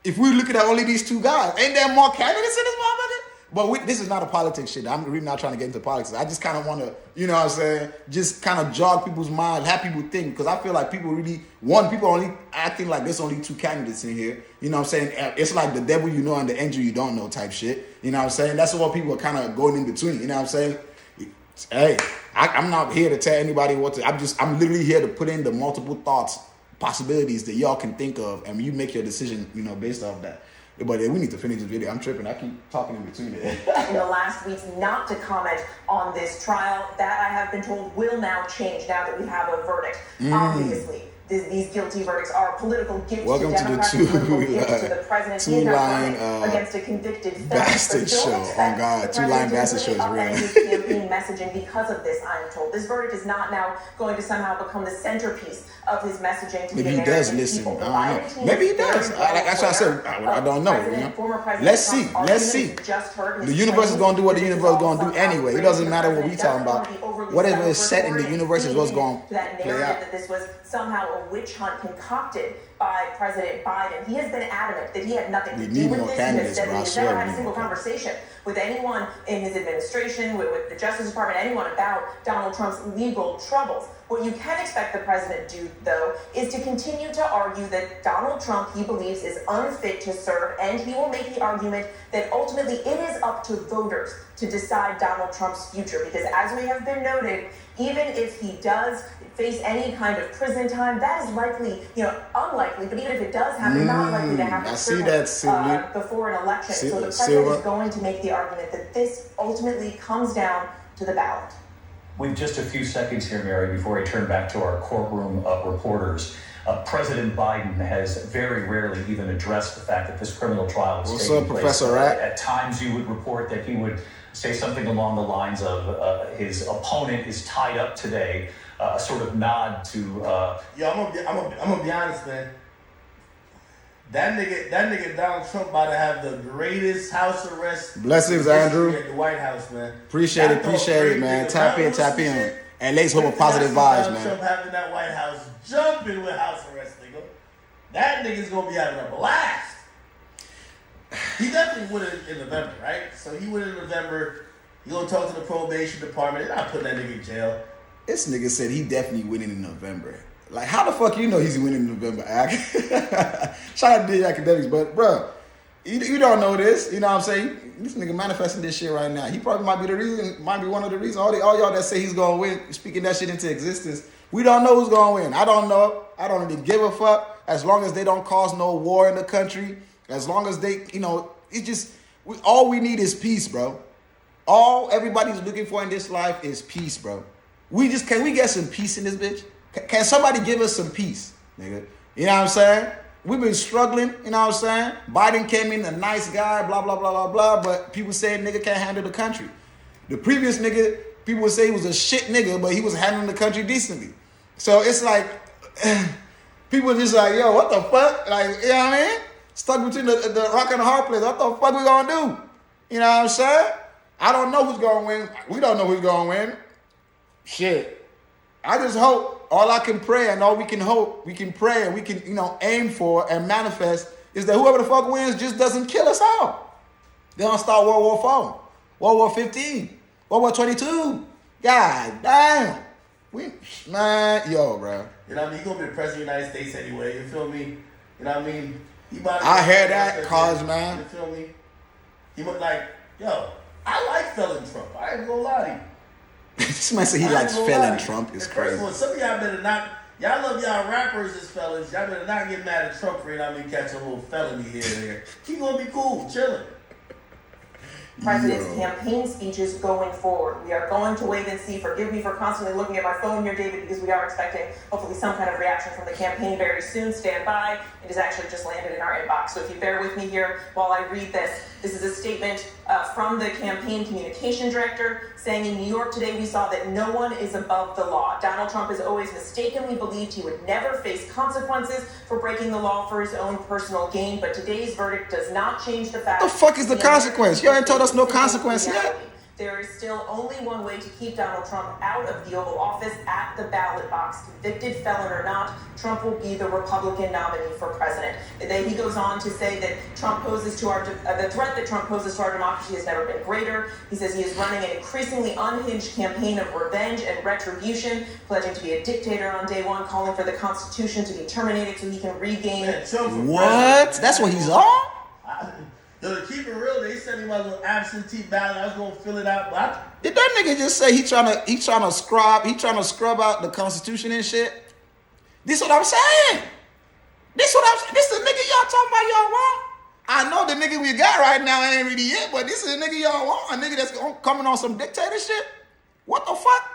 S1: if we look at only these two guys. Ain't there more candidates in this motherfucker? But this is not a politics shit. I'm really not trying to get into politics. I just kind of want to, you know what I'm saying, just kind of jog people's minds, have people think. Because I feel like people only acting like there's only two candidates in here. You know what I'm saying? It's like the devil you know and the angel you don't know type shit. You know what I'm saying? That's what people are kind of going in between. You know what I'm saying? Hey, I'm not here to tell anybody what to. I'm literally here to put in the multiple thoughts, possibilities that y'all can think of, and you make your decision, you know, based off that. But we need to finish this video. I'm tripping. I keep talking in between it.
S8: In the last weeks, not to comment on this trial. That, I have been told, will now change now that we have a verdict. Obviously, these guilty verdicts are political gifts to Democrats, political gifts to the president. He is not running against a convicted felon.
S1: Bastard show. Oh, God. Two-line bastard show is real.
S8: His campaign messaging because of this, I am told. This verdict is not now going to somehow become the centerpiece of his messaging to the American people. Maybe he does listen. I don't know. Maybe he does. That's what I said. I don't know. You know? Let's see. Let's see. The universe is going to do what the universe is going to do anyway. It doesn't matter what we talking about. Whatever is set in the universe is what's going to play out. That this was somehow a witch hunt concocted by President Biden. He has been adamant that he had nothing to do with this. He has said that he's never had a single conversation with anyone in his administration, with the Justice Department, anyone about Donald Trump's legal troubles. What you can expect the president to do, though, is to continue to argue that Donald Trump, he believes, is unfit to serve, and he will make the argument that ultimately it is up to voters to decide Donald Trump's future. Because as we have been noted, even if he does face any kind of prison time, that is likely, unlikely, but even if it does happen, not likely to happen before an election. So the president is going to make the argument that this ultimately comes down to the ballot.
S3: With just a few seconds here, Mary, before I turn back to our courtroom reporters, President Biden has very rarely even addressed the fact that this criminal trial is taking place.
S1: What's up, Professor Rat?
S3: At times you would report that he would say something along the lines of his opponent is tied up today, a sort of nod to...
S2: I'm gonna be honest, man. That nigga Donald Trump about to have the greatest house arrest.
S1: Blessings, Andrew.
S2: At the White House, man.
S1: Appreciate it, man. Tap in. And let's hope positive vibes, man.
S2: Trump having that White House jumping with house arrest, nigga. That nigga's gonna be having a blast. He definitely win it in November, right? So he win in November. He gonna talk to the probation department. They're not putting that nigga in jail.
S1: This nigga said he definitely winning in November. Like, how the fuck you know he's winning in November, Shout out to the Akademiks, but bro, you don't know this. You know what I'm saying? This nigga manifesting this shit right now. He probably might be the reason, might be one of the reasons. All y'all that say he's gonna win, speaking that shit into existence. We don't know who's gonna win. I don't know. I don't really give a fuck. As long as they don't cause no war in the country. As long as they, it's just, all we need is peace, bro. All everybody's looking for in this life is peace, bro. Can we get some peace in this bitch? Can somebody give us some peace, nigga? You know what I'm saying? We've been struggling, you know what I'm saying? Biden came in a nice guy, blah, blah, blah, blah, blah, but people saying nigga can't handle the country. The previous nigga, people would say he was a shit nigga, but he was handling the country decently. So it's like, people are just like, yo, what the fuck? Like, you know what I mean? Stuck between the rock and the hard place. What the fuck we gonna do? You know what I'm saying? I don't know who's going to win. We don't know who's going to win. Shit. I just hope, all I can pray and all we can hope, we can pray and we can, aim for and manifest is that whoever the fuck wins just doesn't kill us all. They don't start World War IV, World War 15, World War 22. God damn. Man, yo, bro.
S2: You know what I mean? He's going to be the president of the United States anyway. You feel me? You know what I mean?
S1: I hear that, cause, man.
S2: You feel me? He look like, yo, I like Felon Trump. I ain't gonna lie to you.
S1: This man said he likes Felon Trump. It's crazy.
S2: First of all, some of y'all better not, y'all love y'all rappers as felons. Y'all better not get mad at Trump for, catching a little felony here and there. He gonna be cool, chilling.
S8: President's campaign speeches going forward. We are going to wait and see. Forgive me for constantly looking at my phone here, David, because we are expecting hopefully some kind of reaction from the campaign very soon. Stand by. It has actually just landed in our inbox. So if you bear with me here while I read this, this is a statement from the campaign communication director saying, in New York today, we saw that no one is above the law. Donald Trump has always mistakenly believed he would never face consequences for breaking the law for his own personal gain, but today's verdict does not change the fact.
S1: The fuck is the consequence? You ain't told us no consequence yet.
S8: There is still only one way to keep Donald Trump out of the Oval Office, at the ballot box. Convicted felon or not, Trump will be the Republican nominee for president. Then he goes on to say that Trump poses to our the threat that Trump poses to our democracy has never been greater. He says he is running an increasingly unhinged campaign of revenge and retribution, pledging to be a dictator on day one, calling for the Constitution to be terminated so he can regain.
S1: What? That's what he's on?
S2: To keep it real, they sent him a little absentee ballot. I was gonna fill it out, but
S1: did that nigga just say he trying to scrub out the Constitution and shit? This what I'm saying. This the nigga y'all talking about y'all want. I know the nigga we got right now ain't really it, but this is the nigga y'all want. A nigga that's coming on some dictator shit. What the fuck?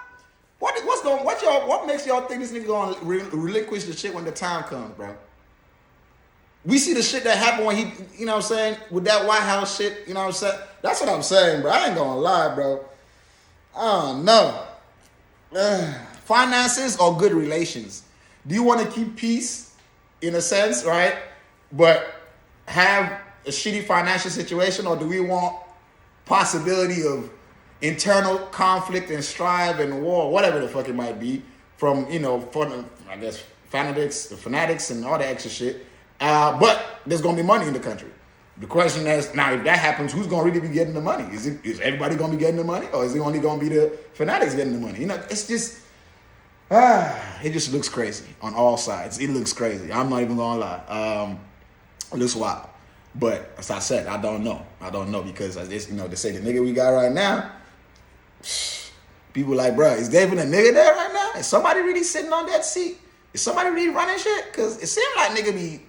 S1: What makes y'all think this nigga gonna relinquish the shit when the time comes, bro? We see the shit that happened when he, with that White House shit, That's what I'm saying, bro. I ain't gonna lie, bro. I don't know. Finances or good relations? Do you want to keep peace, in a sense, right? But have a shitty financial situation, or do we want possibility of internal conflict and strife and war, whatever the fuck it might be, from, fanatics and all that extra shit. But there's going to be money in the country. The question is, now if that happens, who's going to really be getting the money? Is everybody going to be getting the money? Or is it only going to be the fanatics getting the money? It's just, it just looks crazy on all sides. It looks crazy. I'm not even going to lie. It looks wild. But as I said, I don't know. Because, they say the nigga we got right now, people like, bro, is there even a nigga there right now? Is somebody really sitting on that seat? Is somebody really running shit? Because it seems like nigga be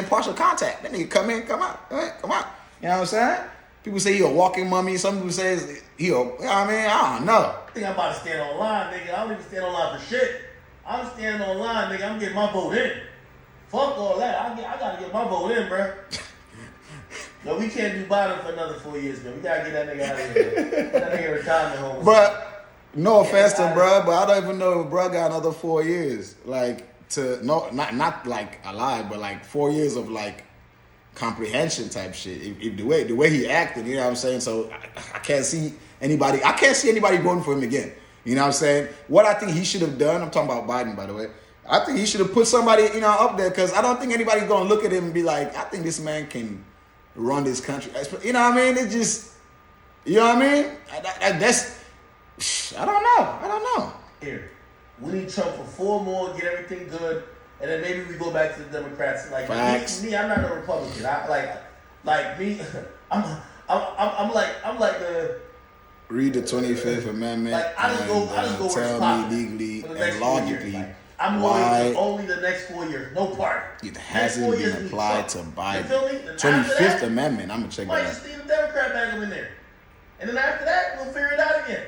S1: partial contact. That nigga come in, come out, come out. You know what I'm saying? People say he a walking mummy. Some people say I don't know.
S2: I think I'm about to stand online, nigga. I don't even stand online for shit. I'm standing online, nigga. I'm getting my vote in. Fuck all that. I gotta get my vote in, bro. No, we can't do Biden for another 4 years, man. We gotta get that nigga out of here. Get that nigga retirement home.
S1: But no offense to bruh, but I don't even know if bruh got another 4 years. Not like alive, but like 4 years of like comprehension type shit. If the way he acted, you know what I'm saying? So I can't see anybody voting for him again. You know what I'm saying? What I think he should have done, I'm talking about Biden, by the way. I think he should have put somebody, up there, because I don't think anybody's gonna look at him and be like, I think this man can run this country. You know what I mean? It just, you know what I mean? I don't know.
S2: Here, we need Trump for 4 more, get everything good, and then maybe we go back to the Democrats. Like me, I'm not a Republican. I'm like the.
S1: Read the 25th Amendment.
S2: Like I just go
S1: tell me legally and logically
S2: I'm going to only the next 4 years. No party.
S1: It hasn't been applied to Biden. You feel me? 25th Amendment. I'm gonna check that out.
S2: Just need a Democrat back up in there, and then after that we'll figure it out again.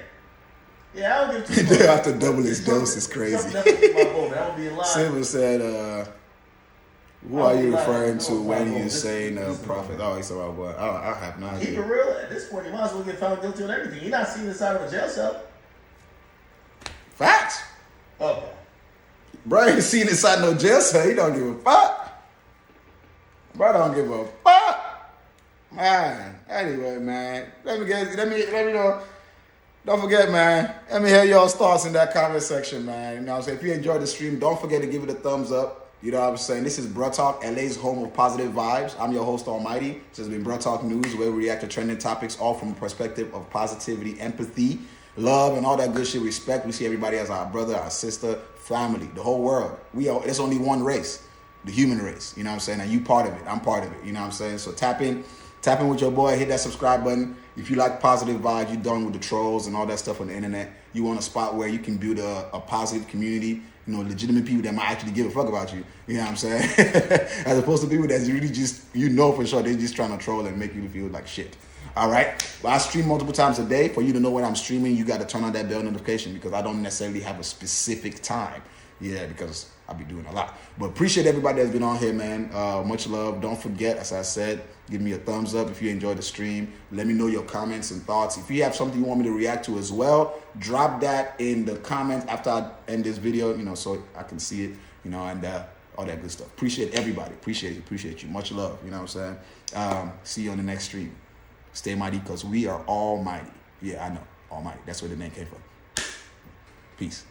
S2: Yeah, I don't give two fucks.
S1: They have to double his dose. It's crazy. Silver said, who are you referring to when you saying prophet? Oh, he's about what? I have no idea.
S2: Keep it real. At this point, you might as well get found guilty on everything. You're not seeing the side of a jail cell.
S1: Facts.
S2: Okay.
S1: Bro ain't seen inside no jail cell. He don't give a fuck. Bro don't give a fuck. Man, anyway, man, let me know. Don't forget, man, let me hear y'all's thoughts in that comment section, man. You know what I'm saying? If you enjoyed the stream, don't forget to give it a thumbs up. You know what I'm saying? This is Bruh Talk, LA's home of positive vibes. I'm your host, Almighty. This has been Bruh Talk News, where we react to trending topics, all from a perspective of positivity, empathy, love, and all that good shit, respect. We see everybody as our brother, our sister, family, the whole world. There's only one race, the human race. You know what I'm saying? And you part of it. I'm part of it. You know what I'm saying? So tap in with your boy, hit that subscribe button. If you like positive vibes, you're done with the trolls and all that stuff on the internet. You want a spot where you can build a positive community, you know, legitimate people that might actually give a fuck about you. You know what I'm saying? As opposed to people that's really just, you know for sure, they're just trying to troll and make you feel like shit. All right? Well, I stream multiple times a day. For you to know when I'm streaming, you got to turn on that bell notification because I don't necessarily have a specific time. Yeah, because I'll be doing a lot. But appreciate everybody that's been on here, man. Much love. Don't forget, as I said, give me a thumbs up if you enjoyed the stream. Let me know your comments and thoughts. If you have something you want me to react to as well, drop that in the comments after I end this video, you know, so I can see it, you know, and all that good stuff. Appreciate everybody. Appreciate you. Much love. You know what I'm saying? See you on the next stream. Stay mighty because we are almighty. Yeah, I know. Almighty. That's where the name came from. Peace.